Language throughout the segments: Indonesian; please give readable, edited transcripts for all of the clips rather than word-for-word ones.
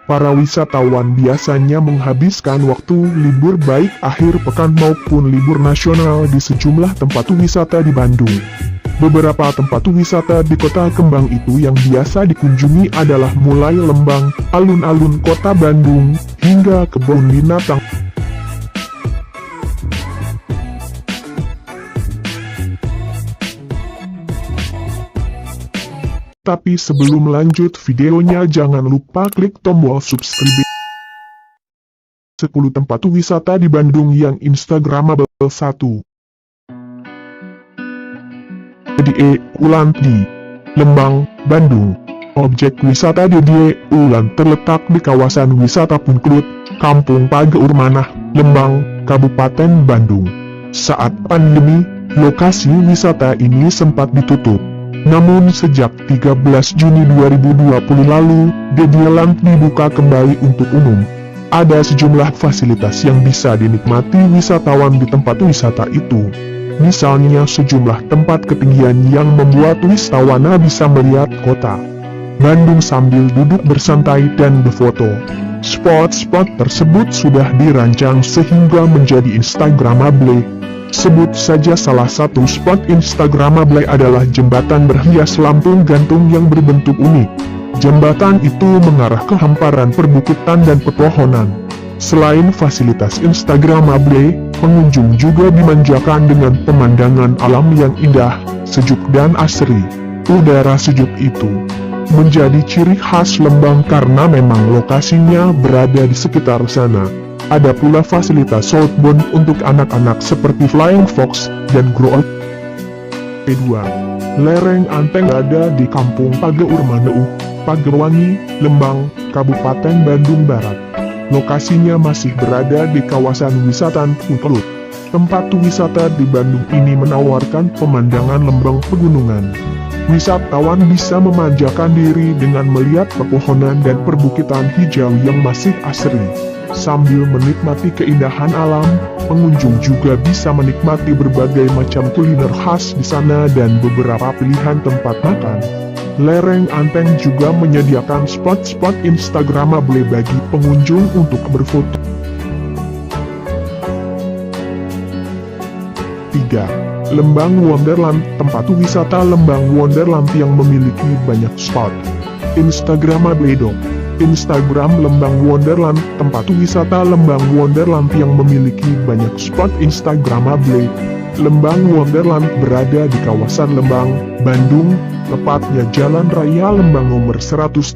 Para wisatawan biasanya menghabiskan waktu libur baik akhir pekan maupun libur nasional di sejumlah tempat wisata di Bandung. Beberapa tempat wisata di Kota Kembang itu yang biasa dikunjungi adalah mulai Lembang, alun-alun Kota Bandung, hingga kebun binatang. Tapi sebelum lanjut videonya jangan lupa klik tombol subscribe. 10 tempat wisata di Bandung yang instagramable. 1. DDE Ulan di Lembang, Bandung. Objek wisata DDE Ulan terletak di kawasan wisata Punclut, Kampung Pageur Manah, Lembang, Kabupaten Bandung. Saat pandemi, lokasi wisata ini sempat ditutup. Namun sejak 13 Juni 2020 lalu, DDE Land dibuka kembali untuk umum. Ada sejumlah fasilitas yang bisa dinikmati wisatawan di tempat wisata itu. Misalnya sejumlah tempat ketinggian yang membuat wisatawan bisa melihat kota Bandung sambil duduk bersantai dan berfoto. Spot-spot tersebut sudah dirancang sehingga menjadi instagramable. Sebut saja salah satu spot instagramable adalah jembatan berhias lampu gantung yang berbentuk unik. Jembatan itu mengarah ke hamparan perbukitan dan pepohonan. Selain fasilitas instagramable, pengunjung juga dimanjakan dengan pemandangan alam yang indah, sejuk dan asri. Udara sejuk itu menjadi ciri khas Lembang karena memang lokasinya berada di sekitar sana. Ada pula fasilitas outbound untuk anak-anak seperti Flying Fox dan Grow Out. Kedua, lereng Anteng ada di Kampung Pageur Maneuh, Pagerwangi, Lembang, Kabupaten Bandung Barat. Lokasinya masih berada di kawasan wisata Punclut. Tempat wisata di Bandung ini menawarkan pemandangan lembang pegunungan. Wisatawan bisa memanjakan diri dengan melihat pepohonan dan perbukitan hijau yang masih asri. Sambil menikmati keindahan alam, pengunjung juga bisa menikmati berbagai macam kuliner khas di sana dan beberapa pilihan tempat makan. Lereng Anteng juga menyediakan spot-spot instagramable bagi pengunjung untuk berfoto. 3. Lembang Wonderland. Tempat wisata Lembang Wonderland yang memiliki banyak spot instagramable. Instagram Lembang Wonderland. Tempat wisata Lembang Wonderland yang memiliki banyak spot instagramable. Lembang Wonderland berada di kawasan Lembang, Bandung, tepatnya Jalan Raya Lembang nomor 177,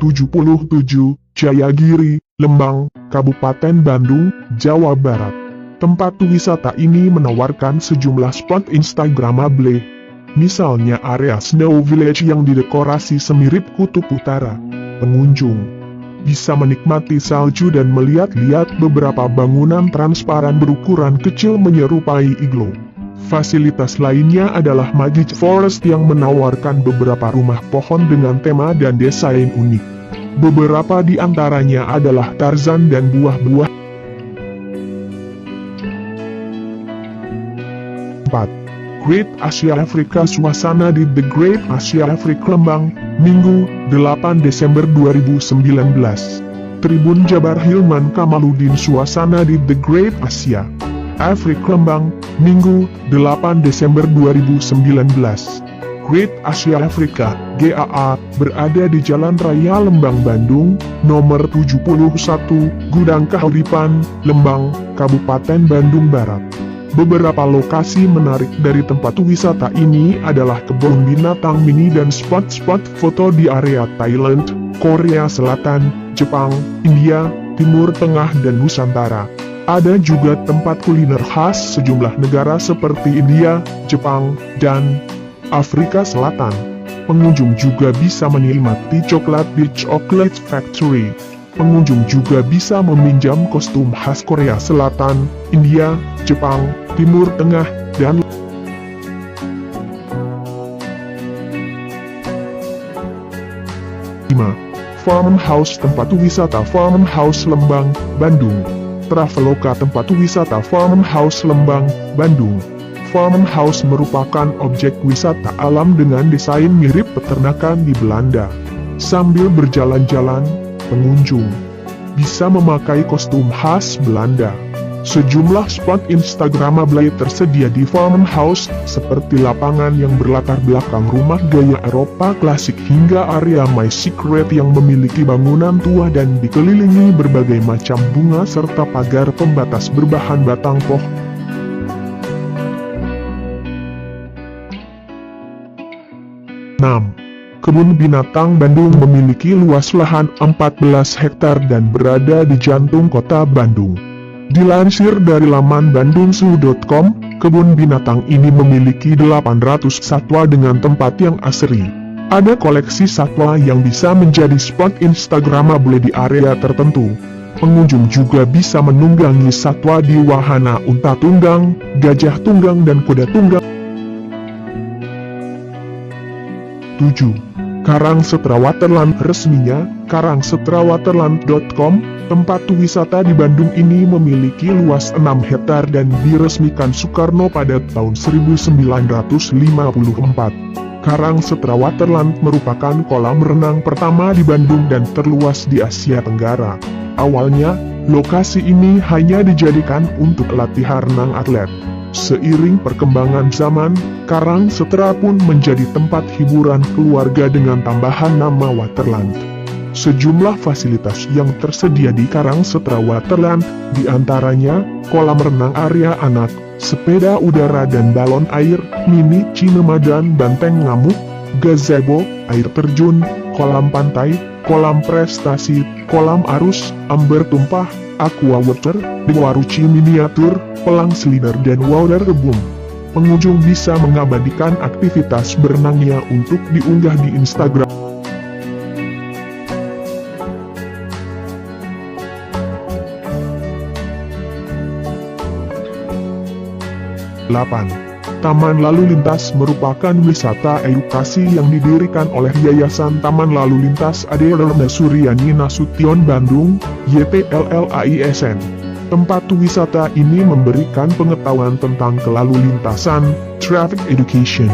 Jayagiri, Lembang, Kabupaten Bandung, Jawa Barat. Tempat wisata ini menawarkan sejumlah spot instagramable. Misalnya area Snow Village yang didekorasi semirip kutub utara. Pengunjung bisa menikmati salju dan melihat-lihat beberapa bangunan transparan berukuran kecil menyerupai iglo. Fasilitas lainnya adalah Magic Forest yang menawarkan beberapa rumah pohon dengan tema dan desain unik. Beberapa di antaranya adalah Tarzan dan buah-buah. 4. Great Asia Africa. Suasana di The Great Asia Africa Lembang, Minggu, 8 Desember 2019. Tribun Jabar Hilman Kamaludin. Suasana di The Great Asia Africa Lembang, Minggu, 8 Desember 2019. Great Asia Africa, GAA, berada di Jalan Raya Lembang Bandung, nomor 71, Gudang Kahuripan, Lembang, Kabupaten Bandung Barat. Beberapa lokasi menarik dari tempat wisata ini adalah kebun binatang mini dan spot-spot foto di area Thailand, Korea Selatan, Jepang, India, Timur Tengah dan Nusantara. Ada juga tempat kuliner khas sejumlah negara seperti India, Jepang, dan Afrika Selatan. Pengunjung juga bisa menikmati coklat di Chocolate Factory. Pengunjung juga bisa meminjam kostum khas Korea Selatan, India, Jepang, Timur Tengah, dan Farmhouse. Tempat wisata Farmhouse Lembang, Bandung. Traveloka. Tempat wisata Farmhouse Lembang, Bandung. Farmhouse merupakan objek wisata alam dengan desain mirip peternakan di Belanda. Sambil berjalan-jalan, pengunjung bisa memakai kostum khas Belanda. Sejumlah spot instagramable tersedia di farmhouse, seperti lapangan yang berlatar belakang rumah gaya Eropa klasik hingga area My Secret yang memiliki bangunan tua dan dikelilingi berbagai macam bunga serta pagar pembatas berbahan batang pohon. 6. Kebun Binatang Bandung memiliki luas lahan 14 hektar dan berada di jantung kota Bandung. Dilansir dari laman bandungzoo.com, kebun binatang ini memiliki 800 satwa dengan tempat yang asri. Ada koleksi satwa yang bisa menjadi spot instagramable di area tertentu. Pengunjung juga bisa menunggangi satwa di wahana unta tunggang, gajah tunggang dan kuda tunggang. 7. Karangsetra Waterland resminya, karangsetrawaterland.com, tempat wisata di Bandung ini memiliki luas 6 hektar dan diresmikan Soekarno pada tahun 1954. Karangsetra Waterland merupakan kolam renang pertama di Bandung dan terluas di Asia Tenggara. Awalnya, lokasi ini hanya dijadikan untuk latihan renang atlet. Seiring perkembangan zaman, Karangsetra pun menjadi tempat hiburan keluarga dengan tambahan nama Waterland. Sejumlah fasilitas yang tersedia di Karangsetra Waterland, diantaranya kolam renang area anak, sepeda udara dan balon air, mini cinema dan banteng ngamuk, gazebo, air terjun, kolam pantai, kolam prestasi, kolam arus, amber tumpah, aqua water, waruci miniatur, pelang slider dan water boom. Pengunjung bisa mengabadikan aktivitas berenangnya untuk diunggah di Instagram. 8. Taman Lalu Lintas merupakan wisata edukasi yang didirikan oleh Yayasan Taman Lalu Lintas Ade Lerna Suryani Nasution Bandung, YTLLAISN. Tempat wisata ini memberikan pengetahuan tentang kelalu lintasan, traffic education.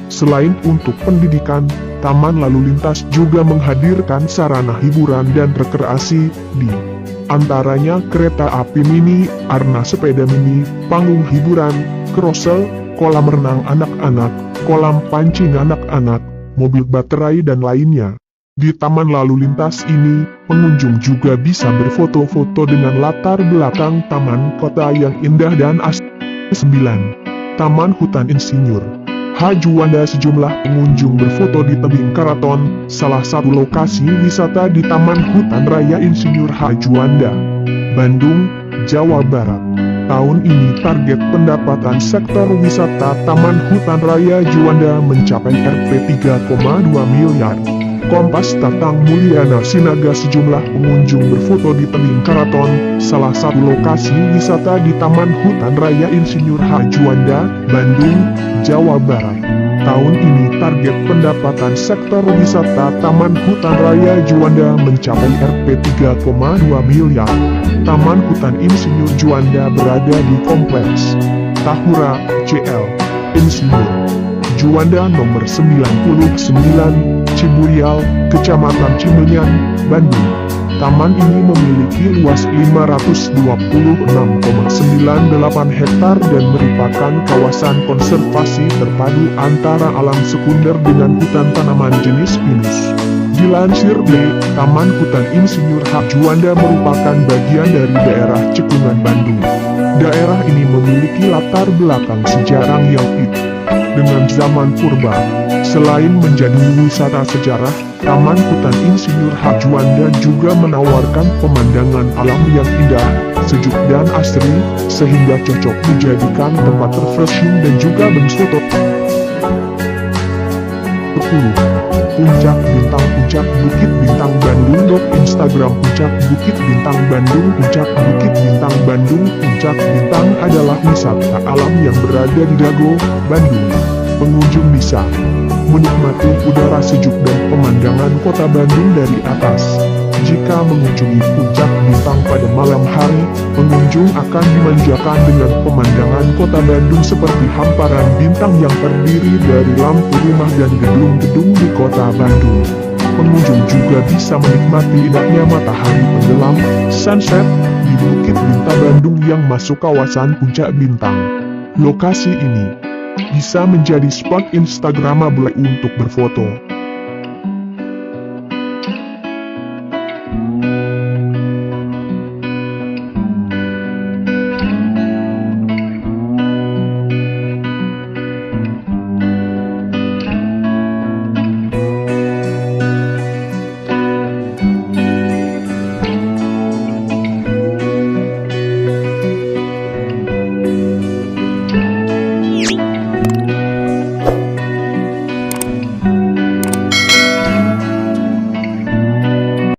Selain untuk pendidikan, Taman Lalu Lintas juga menghadirkan sarana hiburan dan rekreasi, di antaranya kereta api mini, arena sepeda mini, panggung hiburan, carousel, kolam renang anak-anak, kolam pancing anak-anak, mobil baterai dan lainnya. Di Taman Lalu Lintas ini, pengunjung juga bisa berfoto-foto dengan latar belakang taman kota yang indah dan asri. 9. Taman Hutan Insinyur Juanda. Sejumlah pengunjung berfoto di tebing karaton, salah satu lokasi wisata di Taman Hutan Raya Insinyur Juanda, Bandung, Jawa Barat. Tahun ini target pendapatan sektor wisata Taman Hutan Raya Juanda mencapai Rp 3,2 miliar. Kompas Tatang Mulyana Sinaga. Sejumlah pengunjung berfoto di tebing karaton, salah satu lokasi wisata di Taman Hutan Raya Insinyur Juanda, Bandung, Jawa Barat. Tahun ini target pendapatan sektor wisata Taman Hutan Raya Juanda mencapai Rp 3,2 miliar. Taman Hutan Insinyur Juanda berada di Kompleks Tahura, CL, Insinyur Juanda nomor 99, Ciburial, Kecamatan Cimenyan, Bandung. Taman ini memiliki luas 526,98 hektar dan merupakan kawasan konservasi terpadu antara alam sekunder dengan hutan tanaman jenis pinus. Dilansir dari Taman Hutan Insinyur Juanda merupakan bagian dari daerah Cekungan, Bandung. Daerah ini memiliki latar belakang sejarah yang dengan zaman purba. Selain menjadi wisata sejarah, Taman Hutan Insinyur Juanda juga menawarkan pemandangan alam yang indah, sejuk dan asri, sehingga cocok dijadikan tempat refreshing dan juga berfoto. 10. Puncak Bintang Bukit Bintang Bandung. Instagram Puncak Bukit Bintang Bandung. Puncak Bukit Bintang Bandung. Puncak Bintang adalah wisata alam yang berada di Dago, Bandung. Pengunjung bisa menikmati udara sejuk dan pemandangan kota Bandung dari atas. Jika mengunjungi Puncak Bintang pada malam hari, pengunjung akan dimanjakan dengan pemandangan kota Bandung seperti hamparan bintang yang terdiri dari lampu rumah dan gedung-gedung di kota Bandung. Pengunjung juga bisa menikmati indahnya matahari tenggelam, sunset, di Bukit Bintang Bandung yang masuk kawasan Puncak Bintang. Lokasi ini bisa menjadi spot instagramable untuk berfoto,